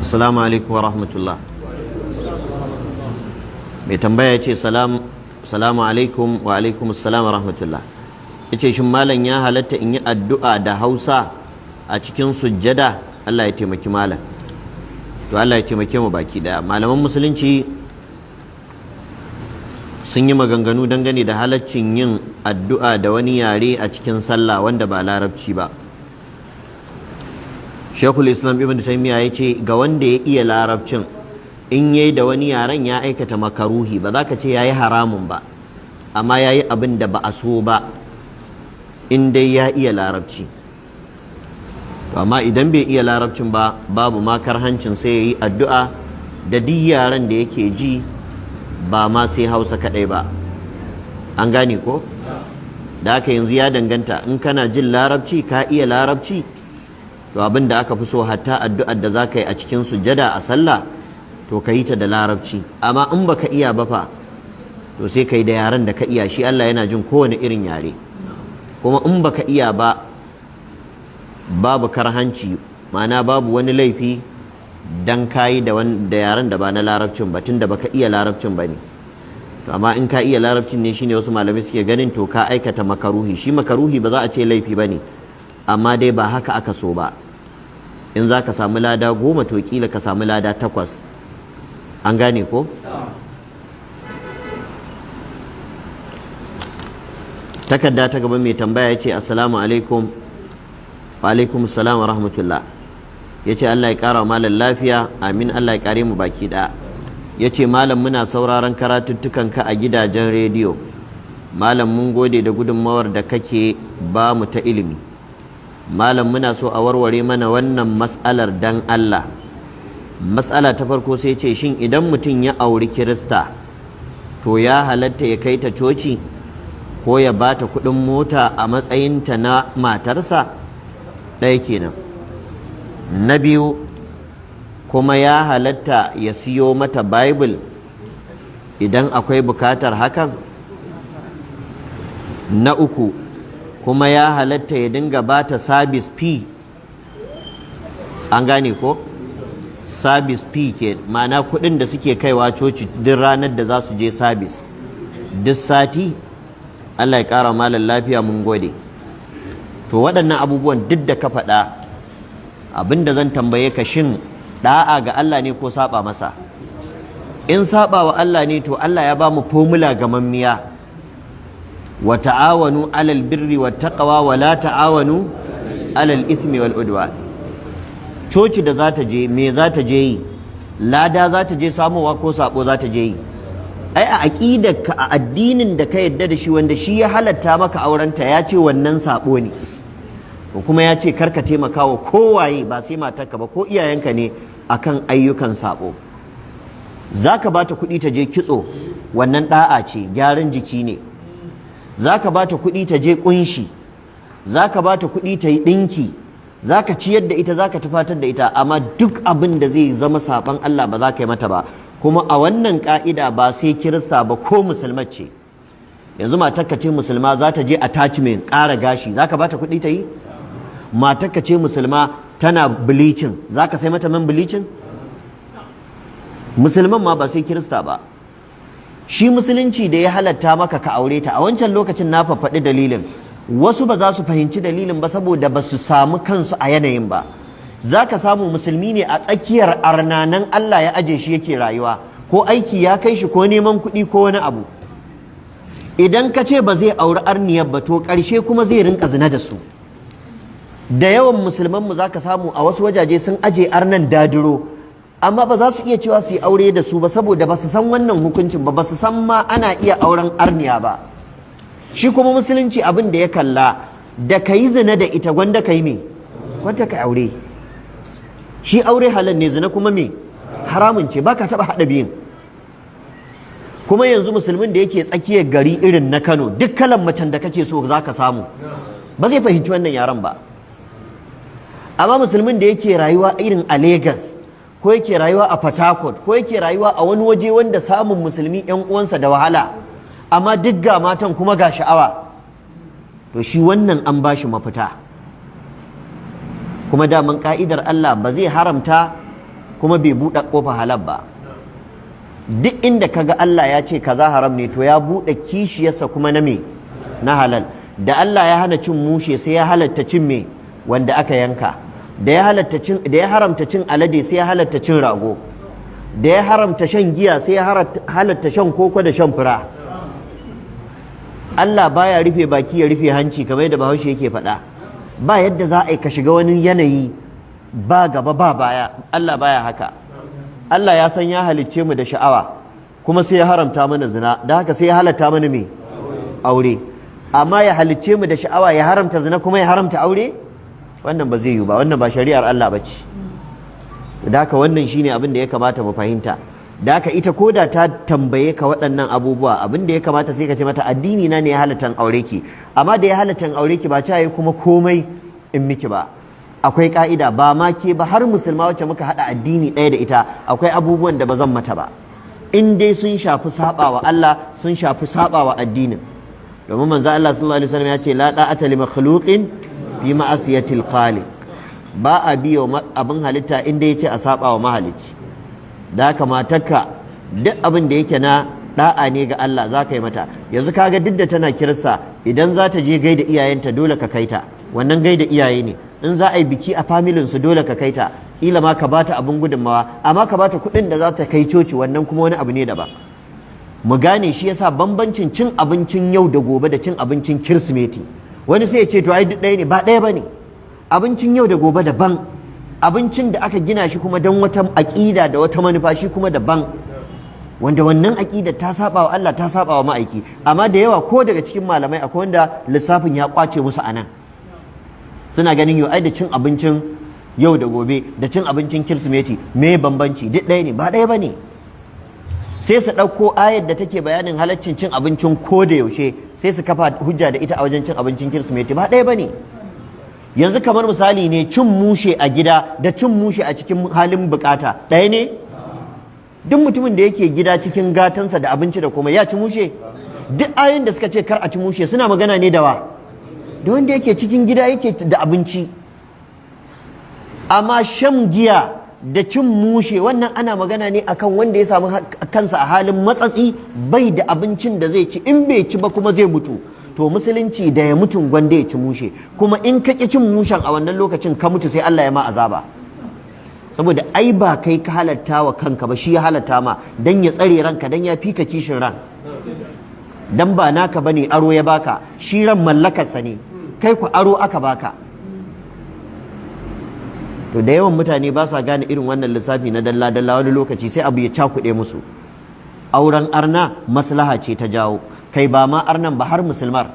Assalamu alaikum wa rahmatullah. Mai tambaya ya ce salamu alaikum wa alaikum assalam wa rahmatullah. Ya ce shin malam ya halatta in yi addu'a da Hausa a cikin sujjada? Allah ya taimaki malam. To Allah ya taimake mu baki daya. Malaman musulunci sun yi maganganu dangane da halaccin yin addu'a da wani yare a cikin sallah wanda ba larabci ba. Shekul Islam Ibn Taymiyyah ya ce ga wanda ya iya larabcin in yayi da wani yaren ya aikata makaruhi, ba za ka ce yayi haramun ba, amma yayi abin da ba a so ba in dai ya iya larabci. Amma idan bai iya larabcin ba, babu ma karhancin sai yayi addu'a da duk yaren da yake ji, ba ma sai Hausa kadai ba. An gane ko? Da haka yanzu ya danganta, in kana jin larabci ka iya larabci, to abin da aka fi so hatta addu'ar da za ka yi a cikin sujjada a sallah to ka yi ta da larabci. Amma in baka iya ba fa, to sai ka yi da yaren da ka iya, shi Allah yana jin kowane irin yare. Kuma in baka iya ba, babu karhanci, ma'ana babu wani laifi dan ka yi da yaren da ba na larabcin ba, tunda baka iya larabcin ba ne. To amma in ka iya larabcin ne, shine wasu malamai suke ganin to ka aikata makaruhi. Shi makaruhi ba za a ce laifi ba ne, amma dai ba haka aka so ba. In za ka samu lada 10 to kila ka samu lada 8. An gane ko? Takarda ta gaba mai tambaya ya ce assalamu alaikum. Wa alaikum assalam wa rahmatullah. Ya ce Allah ya ƙara malam lafiya, amin. Allah ya ƙare mu baki ɗaya. Ya ce malam muna sauraron karatuttukanka a gidajen rediyo. Malam mun gode da gudunmawar da kake ba mu ta ilimi. Malam muna so a warware mana wannan mas'alar dan Allah. Mas'ala ta farko sai ce shin idan mutum ya auri Kirista, to ya halatta ya kai ta coci ko ya bata kuɗin mota a matsayinta na matarsa? Ɗaya kenan. Na biyu, kuma ya halatta ya siyo mata Bible idan akwai bukatar hakan? Na uku, kuma ya halatta ya dinga bata service fee. An gane ko? Service fee ke ma'ana kuɗin da suke kaiwa coci duk ranar da za su je service duk sati. Allah ya ƙara malam lafiya, mun gode. To waɗannan abubuwan duk da ka faɗa, abinda zan tambaye ka, shin ɗa'a ga Allah ne ko saba masa? In saba wa Allah ne, to Allah ya ba mu formula gamammiya: wa ta'awanu alal birri wat taqwa wa la ta'awanu alal ithmi wal udwan. Coci da za ta je, me za ta je yi? Lada za ta je samowa ko sabo za ta je yi? Ai a aqidarka, a addinin da ka yadda da shi, wanda shi ya halatta maka aurenta, ya ce wannan sabo ne. Ko kuma ya ce karka taimaka wa kowaye, ba sai matarka ba ko iyayenka ne, akan ayyukan sabo. Zaka bata kuɗi ta je kitso, wannan da'a ce, gyaran jiki ne. Zaka bata kuɗi ta je kunshi, zaka bata kuɗi ta yi ɗinki, zaka ciyar da ita, zaka tufatar da ita, amma duk abin da zai zama saban Allah ba za ka yi mata ba. Kuma a wannan ka'ida ba sai Kirista ba, ko musulma ce. Yanzu matarka ce musulma za ta je attachment, ƙara gashi, zaka bata kuɗi ta yi? Matarka ce musulma tana bleaching, zaka sai mata man bleaching? Musulman ma ba sai Kirista ba. Shi musulunci da ya halatta maka ka aure ta, a wancan lokacin na faɗi dalilin, wasu ba za su fahimci dalilin ba saboda ba su samu kansu a yanayin ba. Za ka samu musulmi ne a tsakiyar arnanan Allah ya aje shi yake rayuwa, ko aiki ya kai shi ko neman kuɗi ko wani abu. Idan ka ce ba zai auri arniyar ba, to ƙarshe kuma zai rinka zina da su. Da yawan musulmanmu za ka samu a wasu wajaje sun aje arnan dadiro, amma ba za su iya cewa su yi aure da su ba saboda ba su san wannan hukuncin ba, ba su san ma ana iya auren arniya ba. Shi kuma musulunci abin da ya kalla, da ka yi zina da ita gwanda ka yi me? Gwanda ka aure. Shi aure halal ne, zina kuma me? Haramun ce, ba ka taɓa haɗa biyun. Kuma yanzu musulmin da yake tsakiyar gari irin na Kano, duk kalan macen da kake so za ka samu, ba zai fahimci wannan yaran ba. Amma musulmin da yake rayuwa irin a Legas, ko yake rayuwa a Port Harcourt, ko yake rayuwa a wani waje wanda samun musulmi 'yan uwansa da wahala, amma duk ga matan kuma ga sha'awa, to shi wannan an bashi mafita. Kuma daman ka'idar Allah ba zai haramta kuma bai buɗe ƙofa halal ba. Duk inda kaga Allah ya ce kaza haram ne to ya buɗe kishiyarsa kuma na me na halal. Da Allah ya hana cin mushe sai ya halatta cin me wanda aka yanka. Da ya haramta cin alade sai ya halatta cin rago. Da ya haramta shan giya sai ya halatta shan koko da shan fura. Allah baya rufe baki ya rufe hanci kamar yadda Bahaushe yake faɗa. Ba yadda za a yi ka shiga wani yanayi ba gaba ba baya. Allah baya haka. Allah ya san ya halicce mu da sha'awa kuma sai ya haramta mana zina, da haka sai ya halatta mana me aure. Amma ya halicce mu da sha'awa ya haramta zina kuma ya haramta aure, wannan ba zai yi ba, wannan ba shari'ar Allah bace. Da haka wannan shine abin da ya kamata mu fahimta. Da haka ita koda ta tambaye ka waɗannan abubuwa, abin da ya kamata sai ka ce mata addini na ne ya halatta aure ki, amma da ya halatta aure ki ba ta yi kuma komai in miki ba. Akwai ka'ida, ba ma ke ba, har musulma wacce muka haɗa addini ɗaya da ita akwai abubuwan da ba zan mata ba, in dai sun shafi saɓawa Allah, sun shafi saɓawa addinin. Domin manzo Allah sallallahu alaihi wasallam ya ce la da'ata li makhluqin fi ma'asiyatil khaliq, ba a biyo abin halitta inda yace a saɓawa mahalicci. Da haka matarka duk abin da yake na da'a ne ga Allah za ka yi mata. Yanzu kaga duk da tana kirista, idan za ta je gaida iyayenta dole ka kai ta, wannan gaida iyaye ne. In za a yi biki a familin su dole ka kai ta, kila ma ka bata abin gudunmawa, amma ka bata kuɗin da za ta kai coci, wannan kuma wani abu ne daban. Mu gane shi yasa bambancin cin abincin yau da gobe da cin abincin Kirsimeti. Wani sai ya ce to ai duk ɗaya ne, ba ɗaya bane. Abincin yau da gobe daban, abincin da aka gina shi kuma don wata aƙida da wata manufa shi kuma daban, wanda wannan aƙida ta saba wa Allah, ta saba wa ma'aiki. Amma da yawa ko daga cikin malamai akwai wanda lissafin ya kwace musu anan, suna ganin yau ai da cin abincin yau da gobe da cin abincin Kirsimeti me bambanci, duk ɗaya ne, ba ɗaya bane. Sai su ɗauko ayar da take bayanin halaccin cin abincin ko da yaushe sai su kafa hujja da ita a wajen cin abincin Kirsimeti, ba ɗaya bane. Yanzu kamar misali ne, cin mushe a gida da cin mushe a cikin halin bukata ɗaya ne? Duk mutumin da yake gida cikin gatansa da abinci da komai ya ci mushe? Duk ayoyin da suka ce kar a ci mushe suna magana ne da wa? Da wanda yake cikin gida yake da abinci. Amma shan giya da cin mushe wannan ana magana ne akan wanda ya samu kansa a halin matsatsi, bai da abincin da zai ci, in bai ci ba kuma zai mutu. To musulunci da ya mutum gwanda ya ci mushe, kuma in ka ƙi cin mushen a wannan lokacin ka mutu sai Allah ya ma azaba. Saboda ai ba kai ka halatta wa kanka ba, shi ya halatta ma dan ya tsare ranka, dan ya fika kishin ran, dan ba naka bane, aro ya baka, shi ran mallakarsa ne, kai ku aro aka baka. To da yawan mutane ba sa gane irin wannan lissafi na dalla-dalla, wani lokaci sai abu ya cakuɗe musu. Auren arna maslaha ce ta jawo, kai ba ma arnan ba har musulmar,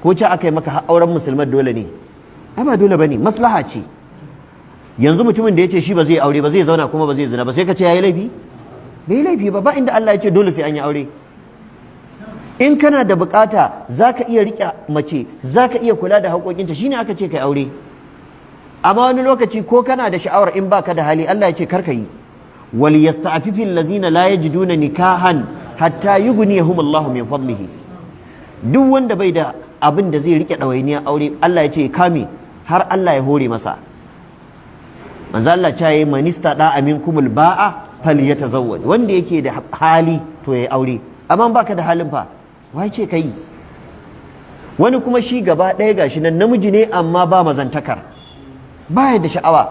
ko ce aka yi maka auren musulmar dole ne? Ai ba dole bane, maslaha ce. Yanzu mutumin da ya ce shi ba zai aure ba, zai zauna kuma ba zai zina ba, sai ka ce ya yi laifi? Bai yi laifi ba, ba inda Allah ya ce dole sai an yi aure. In kana da bukata za ka iya riƙe mace, za ka iya kula da haƙoƙinta, shine aka ce kai aure. Amma wani lokaci ko kana da sha'awar, in baka da hali, Allah ya ce kar ka yi. wal yasta'fifu allazina la yajiduna nikahan hatta yughniyahum Allahu min fadlihi. Duk wanda bai da abin da zai rike ɗawainiya aure, Allah ya ce kame har Allah ya hore masa. Manzo Allah ya yi manista da aminkumul ba'a falyatazawwaj, wanda yake da hali to yayi aure, amma baka da halin fa wai ce kai. Wani kuma shi gaba ɗaya gashi nan namiji ne amma ba mazantakar, baya da sha'awa,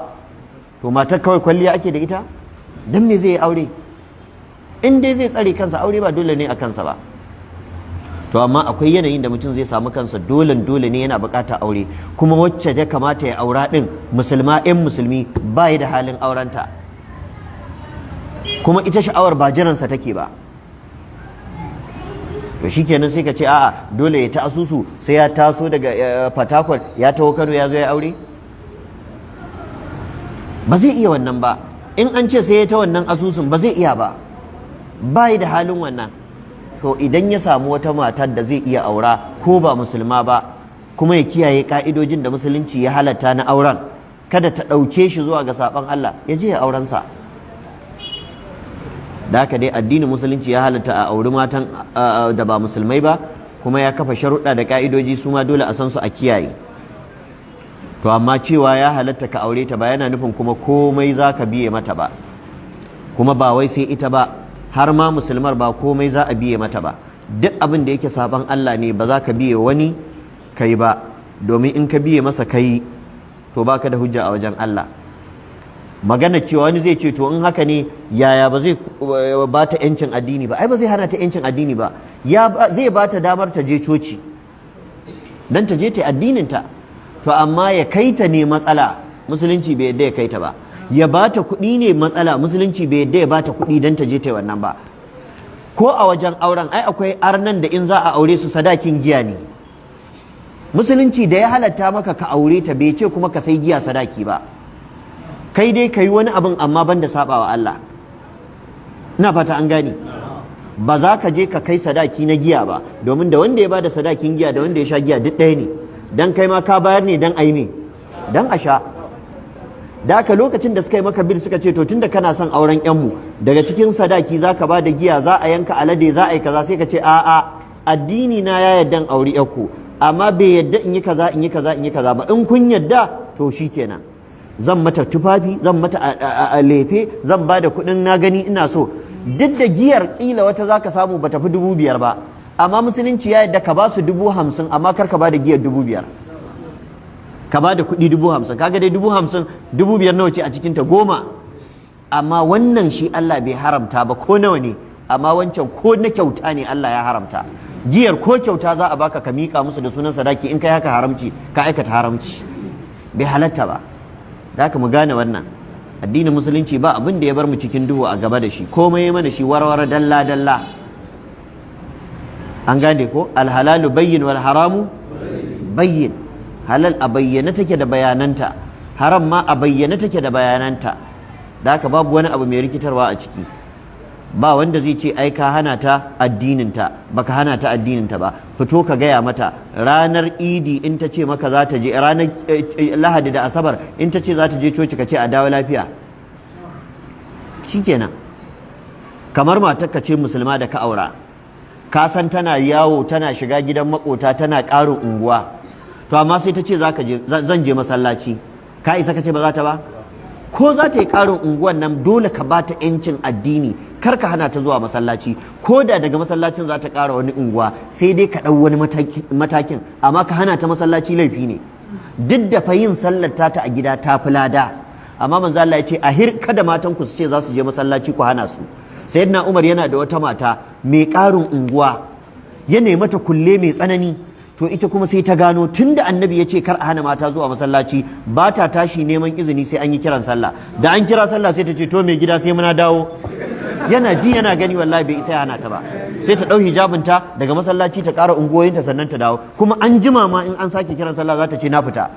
to matar kawai kwalliya ake da ita, dan me zai yi aure? In dai zai tsare kansa, aure ba dole ne a kansa ba. To amma akwai yanayin da mutum zai samu kansa dole ne yana bukata aure, kuma wacce ya kamata ya aura din musulma ɗin musulmi ba da halin aurenta, kuma ita sha'awar ba jiransa take ba. To shikenan sai ka ce a'a dole ya ta asusu sai ya taso daga Fatakwal ya taho Kano ya zo ya aure? Ba zai iya wannan ba. In an ce sai ya ta wannan asusun ba zai iya ba, ba da halin wannan. To idan ya samu wata matar da zai iya aura ko ba musulma ba, kuma ya kiyaye ka'idojin da musulunci ya halatta na auren, kada ta ɗauke shi zuwa ga saɓon Allah, ya je ya aurensa. Da haka dai addinin musulunci ya halatta a auri matan da ba musulmai ba, kuma ya kafa sharuɗa da ka'idoji su ma dole a san su a kiyaye. To amma cewa ya halatta ka aure ta ba yana nufin kuma komai za ka biye mata ba. kuma ba wai sai ita ba, har ma musulmar ba komai za a biye mata ba. Duk abin da yake saban Allah ne ba za ka biye wani kai ba, domin in ka biye masa kai to baka da hujja a wajen Allah. Magana cewa wani zai ce to in haka ne yaya ba zai ba ta yancin addini ba? Ai ba zai hana ta yancin addini ba, zai ba ta damar ta je coci dan ta je ta addinin ta, to amma ya kai ta ne matsala, musulunci bai yadda ya kai ta ba. Ya ba ta kuɗi ne matsala, musulunci bai yadda ya ba ta kuɗi dan ta je ta wannan ba. Ko a wajen auren ai akwai arnan da in za a aure su sadakin giya ne. Musulunci da ya halatta maka ka aure ta bai ce kuma ka sai giya sadaki ba. Kai dai ka yi wani abin amma banda saba wa Allah. Ina fata an gane. Ba za ka je ka kai sadaki na giya ba, domin da wanda ya bada sadakin giya da wanda ya sha giya duk ɗaya ne. Dan kai ma ka bayar ne dan a yi me? Dan a sha. Da haka lokacin da suka yi maka bil suka ce to tunda kana son auren yanmu, daga cikin sadaki za ka bada giya, za a yanka alade, za a yi kaza, sai ka ce a'a addini na ya yarda auri yanku, amma bai yadda in yi kaza in yi kaza in yi kaza ba. In kun yadda to shikenan, zan mata tufafi, zan mata a lefe, zan ba da kuɗin na gani ina so. Duk da giyar kila wata za ka samu ba tafi 5,000 ba, amma musulunci ya yadda ka ba su 50,000 amma kar ka ba da giyar 5,000, ka ba da kuɗi 50,000. Kaga dai 50,000, 5,000 nawa ce a cikin ta? 10. Amma wannan shi Allah bai haramta ba ko nawa ne, amma wancan ko na kyauta ne Allah ya haramta. Giyar ko kyauta za a baka ka miƙa musu da sunan sadaki, in kai haka haramci, ka aikata haramci, bai halatta ba. Da haka mu gane wannan addinin musulunci ba abin da ya bar mu cikin duhu a gaba da shi, komai ya mana shi warware dalla dalla. An gane ko? Alhalalu bayyin wal haramu bayyin. Halal a bayyane take da bayananta, haram ma a bayyane take da bayananta. Da haka babu wani abu mai rikitarwa a ciki. Ba wanda zai ce ai ka hana ta addininta, baka hana ta addininta ba. Fito ka gaya mata ranar idi in ta ce maka za ta je, ranar lahadi da asabar in ta ce za ta je coci, ka ce a dawo lafiya, shikenan. Kamar matar ka ce musulma da ka aura, ka san tana yawo tana shiga gidan makota tana ƙarin unguwa, to amma sai ta ce zan je masallaci, ka isa ka ce ba za ta ba? Ko za ta yi ƙarin unguwan nan dole ka ba ta 'yancin addini, kar ka hana ta zuwa masallaci. Ko da daga masallacin za ta ƙara wani unguwa, sai dai ka ɗau wani matakin, amma ka hana ta masallaci laifi ne. Duk da fa yin sallar ta a gida ta fi lada, amma manzo Allah ya ce ahir kada matan ku su ce za su je masallaci ku hana su. Sayyidina Umar yana da wata mata mai ƙarin unguwa, ya nemi mata kulle mai tsanani, to ita kuma sai ta gano tunda annabi ya ce kar a hana mata zuwa masallaci, ba ta tashi neman izini sai an yi kiran sallah. Da an kira sallah sai ta ce to mai gida sai muna dawo. Yana ji yana gani wallahi bai isa ya hana ta ba, sai ta ɗau hijabinta daga masallaci ta ƙara unguwoyinta sannan ta dawo. Kuma an jima ma in an sake kiran sallah za ta ce na fita.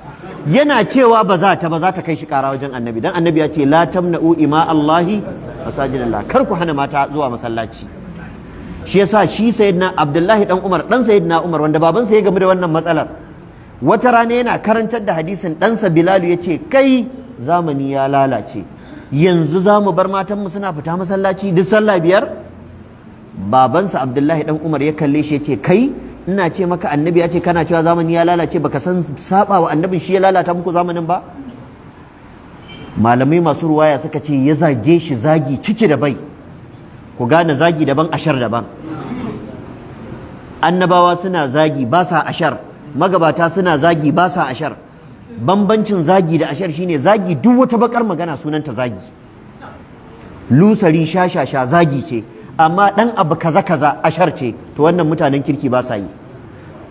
Yana cewa ba za ta kai shi ƙara wajen annabi, dan annabi ya ce la tamna'u ima Allahi masajidallah, kar ku hana mata zuwa masallaci. Shi yasa shi sayyidina Abdullahi dan Umar, dan sayyidina Umar wanda babansa ya gamu da wannan matsalar, wata rana yana karantar da hadisin ɗansa Bilalu ya ce kai zamani ya lalace, yanzu za mu bar matanmu suna fita masallaci duk sallah 5? Babansa Abdullahi dan Umar ya kalle shi ya ce kai, ina ce maka annabi ya ce kana cewa zamani ya lalace, baka san saba wa annabin shi ya lalata muku zamanin ba? Malamai masu ruwaya suka ce ya zage shi zagi ciki da bai. Ku gane zagi daban, ashar daban. Annabawa suna zagi ba sa ashar, magabata suna zagi ba sa ashar. Bambancin zagi da ashar shine zagi duk wata bakar magana sunanta zagi, lusari shashasha zagi ce, amma dan abu kaza kaza ashar ce, to wannan mutanen kirki ba sa yi.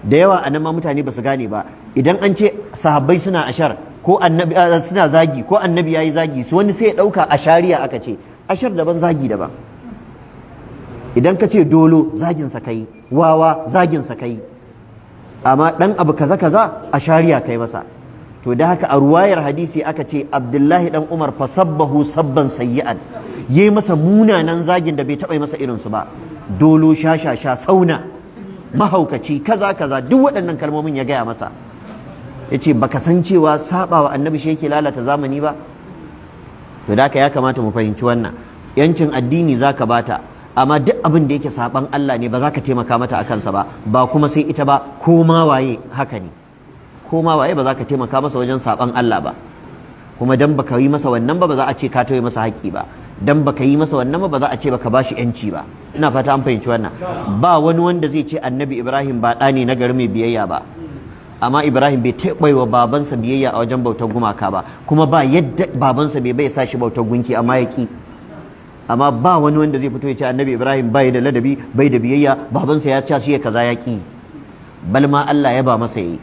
Da yawa anan ma mutane ba su gane ba, idan an ce sahabbai suna ashar ko annabi suna zagi ko annabi yayi zagi, su wani sai ya dauka ashariya aka ce. Ashar daban zagi daban. Idan ka ce dolo zagin sa kai, wawa zagin sa kai, amma dan abu kaza kaza ashariya kai masa. To da haka a ruwayar hadisi aka ce Abdullahi dan Umar fasabbahu sabban sayyi'an, yayi masa munanan zagin da bai taɓa masa irin su ba. Dolo, shashasha, sauna, mahaukaci, kaza kaza, duk waɗannan kalmomin ya gaya masa. Yace baka san cewa sabawa annabi shi yake lalata zamani ba? To da haka ya kamata mu fahimci wannan. Yancin addini zaka bata, amma duk abin da yake saban Allah ne ba za ka taimaka mata a kansa ba, ba kuma sai ita ba, ko ma waye haka ne. Ko ma waye ba za ka taimaka masa wajen saban Allah ba, kuma dan baka yi masa wannan ba za a ce ka tauye masa haƙƙi ba. dan baka yi masa wannan ba za a ce baka bashi yanci ba. Ina fata an fahimci wannan. Ba wani wanda zai ce annabi Ibrahim ba ɗa ne na gari mai biyayya ba, amma Ibrahim bai taɓa wa babansa biyayya a wajen bautar gumaka ba, kuma ba yadda babansa bai sa shi bautar gunki amma ya ki. Amma ba wani wanda zai fito ya ce annabi Ibrahim bai da ladabi, bai da biyayya, babansa ya ce shi kaza ya ki. Bal ma Allah ya ba masa yi.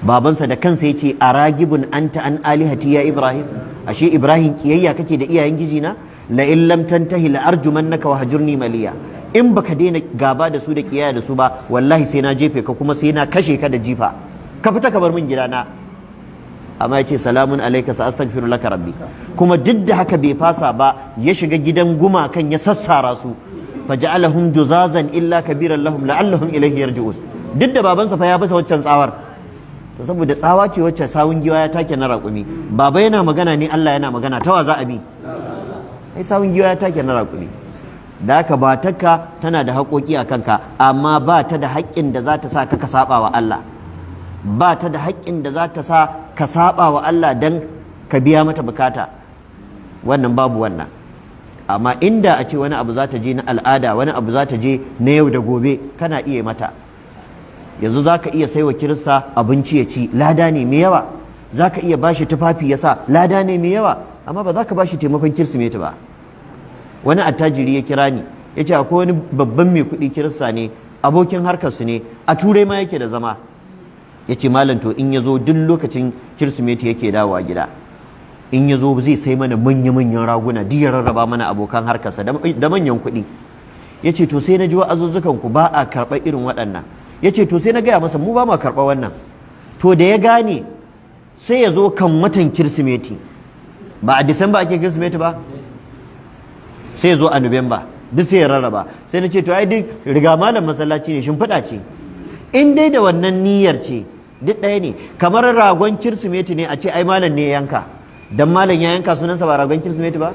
Babansa da kansa ya ce aragibun anta an alihati ya Ibrahim, ashe Ibrahim kiyayya kake da iyayen gijina? La in lam tantahi la arjumannaka wa hajurni maliya. In baka daina gaba da su da kiyaya da su ba, wallahi sai na jefe ka kuma sai na kashe ka da jifa. Ka fita ka bar min gidana. Amma ya ce salamun alaika sa astaghfiru laka rabbi. Kuma duk da haka bai fasa ba, ya shiga gidan gumakan ya sassara su. Faja'alahum juzazan illa kabiran lahum la'allahum ilayhi yarji'un. Duk da babansa fa ya basa waccan tsawar. To saboda tsawa ce wacce sawun giwa ya take na raƙumi. Baba yana magana ne, Allah yana magana, tawa za a bi. Ai sawun giwa ya take na raƙumi. Da haka batarka tana da haƙoƙi a kanka, amma ba ta da haƙƙin da za ta sa ka saba wa Allah. Ba ta da haƙƙin da za ta sa ka saba wa Allah don ka biya mata bukata. Wannan babu wannan. Amma inda a ce wani abu za ta je na al'ada, wani abu za ta je na yau da gobe, kana iya mata. Yanzu za ka iya saiwa Kirista abinci ya ci, lada ne mai yawa. Za ka iya bashi tufafi ya sa, lada ne mai yawa. Amma ba za ka bashi taimakon Kirsimeti ba. Wani attajiri ya kira ni, ya ce akwai wani babban mai kuɗi Kirista ne, abokin harkarsu ne, a Turai ma yake da zama. Ya ce malam to in ya zo duk lokacin Kirsimeti yake dawowa gida. In ya zo zai sai mana manya-manyan raguna, duk ya rarraba mana abokan harkarsa da manyan kuɗi. Ya ce to sai na ji wa'azuzzukan ku ba a karɓar irin waɗannan. Ya ce to sai na gaya masa mu ba ma karɓar wannan. To da ya gane sai ya zo kan watan Kirsimeti. Ba a Disamba ake Kirsimeti ba? Sai ya zo a Nuwamba, duk sai ya rarraba. Sai na ce to ai duk riga malam masallaci ne, shimfiɗa ce. In dai da wannan niyyar ce, duk ɗaya ne. Kamar ragon Kirsimeti ne a ce ai malam ne ya yanka. Dan malam ya yanka sunansa ba ragon Kirsimeti ba?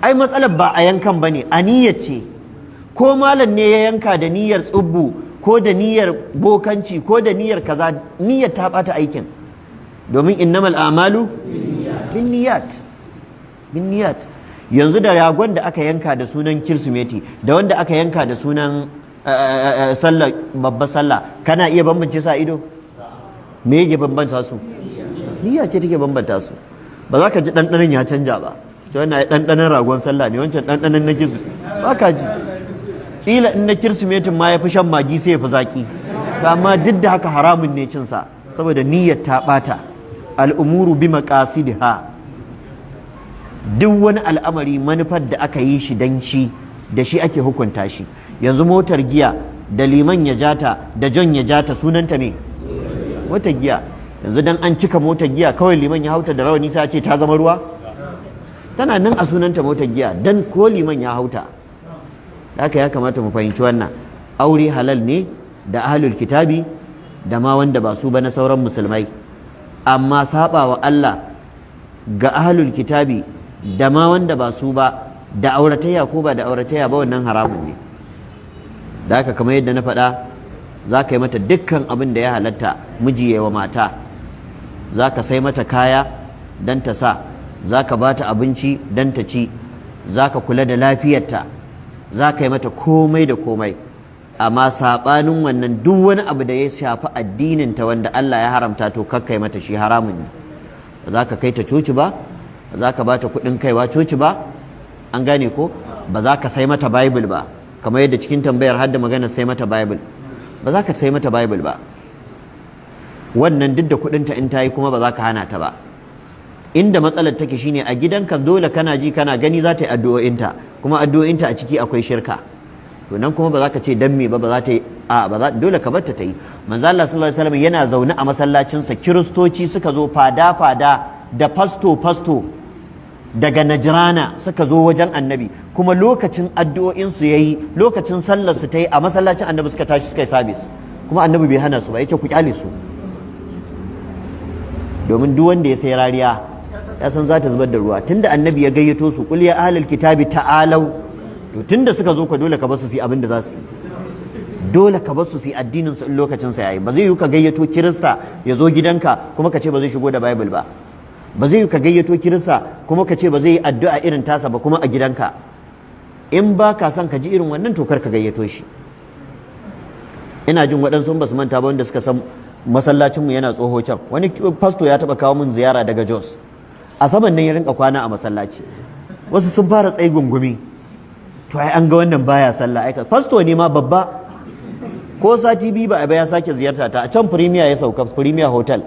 Ai matsalar ba a yankan ba ne, a niyyar ce. Ko malam ne ya yanka da niyyar tsubbu, ko da niyyar bokanci, ko da niyyar kaza, niyyar ta ɓata aikin. Domin innamal a'malu bin niyyat. Yanzu da ragon da aka yanka da sunan Kirsimeti da wanda aka yanka da sunan sallah, babbar sallah, kana iya bambance sa ido? Me yake bambanta su? Niyya ce take bambanta su. Ba za ka ji ɗanɗanon ya canja ba. Ta wannan ɗanɗanon ragon sallah ne, wancan ɗanɗanon na Kirsimeti. Ba ka ji. Ƙila in na Kirsimetin ma ya fi shan magi sai ya fi zaƙi. Amma duk da haka haramun ne cinsa, saboda niyyar ta ɓata. Al'umuru bi maqasidiha. Duk wani al'amari manufar da aka yi shi dan shi, da shi ake hukunta shi. Yanzu motar giya da liman ya jata da John ya jata sunanta me? Motar giya. Yanzu dan an cika motar giya kawai liman ya hauta da rawani sai a ce ta zama ruwa? Tana nan a sunanta motar giya dan ko liman ya hauta. Haka ya kamata mu fahimci wannan. Aure halal ne da ahlul kitabi da ma wanda ba su ba na sauran musulmai. Amma saba wa Allah ga ahlul kitabi da ma wanda ba su ba, da auratayya ko ba da auratayya ba, wannan haramun ne. Da haka kamar yadda na faɗa, za ka yi mata dukkan abin da ya halatta miji ya wa mata. Za ka sai mata kaya don ta sa, za ka ba ta abinci don ta ci, za ka kula da lafiyarta, za ka yi mata komai da komai. Amma saɓanin wannan duk wani abu da ya shafi addininta wanda Allah ya haramta, to kakkai mata shi, haramun ne. Ba za ka kai ta coci ba, ba za ka ba ta kuɗin kaiwa coci ba, an gane ko? Ba za ka sai mata Bible ba, kamar yadda cikin tambayar har da magana sai mata Bible. Ba za ka sai mata Bible ba. Wannan duk da kuɗinta in ta yi kuma ba za ka hana ta ba. Inda matsalar take shine a gidanka dole kana ji kana gani za ta yi addu'o'inta, kuma addu'o'inta a ciki akwai shirka. To nan kuma ba za ka ce dan me ba za ta yi, dole ka bar ta yi. Manzo Allah sallallahu alaihi wasallam yana zaune a masallacinsa, kiristoci suka zo fada da fasto daga Najrana suka zo wajen Annabi, kuma lokacin addu'o'insu yayi, lokacin sallar su ta yi a masallacin Annabi suka tashi suka yi sabis, kuma Annabi bai hana su ba, yace ku kyale su. Domin duk wanda ya sai rariya ya san za ta zubar da ruwa. Tunda Annabi ya gayyato su, qul ya ahlul kitabi ta'alau, to tunda suka zo ka dole ka bar su yi abin da za su yi. Dole ka bar su yi addinin su in lokacin sa yayi. Ba zai yi ka gayyato Kirista ya zo gidanka kuma ka ce ba zai shigo da Bible ba. ba zai ka gayyato kirista kuma ka ce ba zai yi addu'a irin tasa ba kuma a gidanka. In ba ka son ka ji irin wannan to kar ka gayyato shi. Ina jin waɗansu ba su manta ba wanda suka san masallacinmu yana tsoho can, wani fasto ya taɓa kawo min ziyara daga Jos, a saman nan ya rinka kwana a masallaci, wasu sun fara tsaye gungumi, to ai an ga wannan baya sallah aika. Fasto ne ma babba, ko sati biyu ba a ya sake ziyarta ta a can Premier ya sauka, Premier Hotel.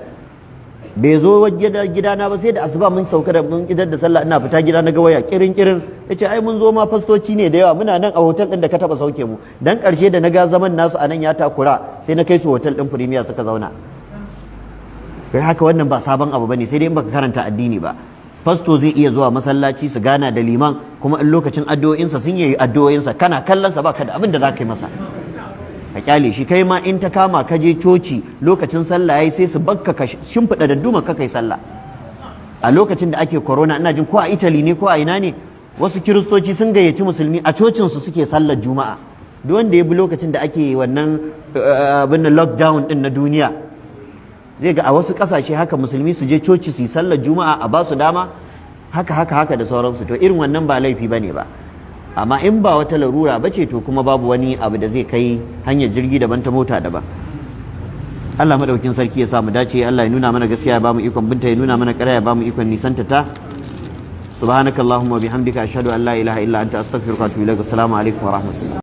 Bai zo gidana ba sai da asuba mun sauka da mun idar da sallah, ina fita gida na ga waya kirin yace ai mun zo ma fastoci ne da yawa, muna nan a hotel din da ka taba sauke mu. Dan karshe da na ga zaman nasu anan ya takura sai na kai su hotel din Premier suka zauna. Kai haka wannan ba sabon abu bane, sai dai in baka karanta addini ba. Fasto zai iya zuwa masallaci su gana da liman, kuma in lokacin addu'o'insa sun yi addu'o'insa, kana kallon sa baka da abin da za ka yi masa, ka kyale shi. Kai ma in ta kama ka je coci lokacin sallah yayi sai su bakka ka shimfiɗa da duma ka kai sallah. A lokacin da ake corona, ina jin ko a Italy ne ko a ina ne, wasu kiristoci sun gayyaci musulmi a cocin su suke sallar juma'a. Duk wanda ya bi lokacin da ake wannan abin lockdown din na duniya zai ga a wasu kasashe haka musulmi su je coci su yi sallar juma'a a ba su dama, haka da sauransu. To irin wannan ba laifi bane ba. Amma in ba wata larura ba ce to kuma babu wani abu da zai kai hanyar jirgi daban ta mota daban. Allah madaukin sarki ya samu dace, Allah ya nuna mana gaskiya ya bamu ikon binta, ya nuna mana ƙarya ya bamu ikon nisanta ta. Subhanakallahumma wa bihamdika ashhadu an la ilaha illa anta astaghfiruka wa atubu ilaik. Assalamu alaikum wa rahmatullahi.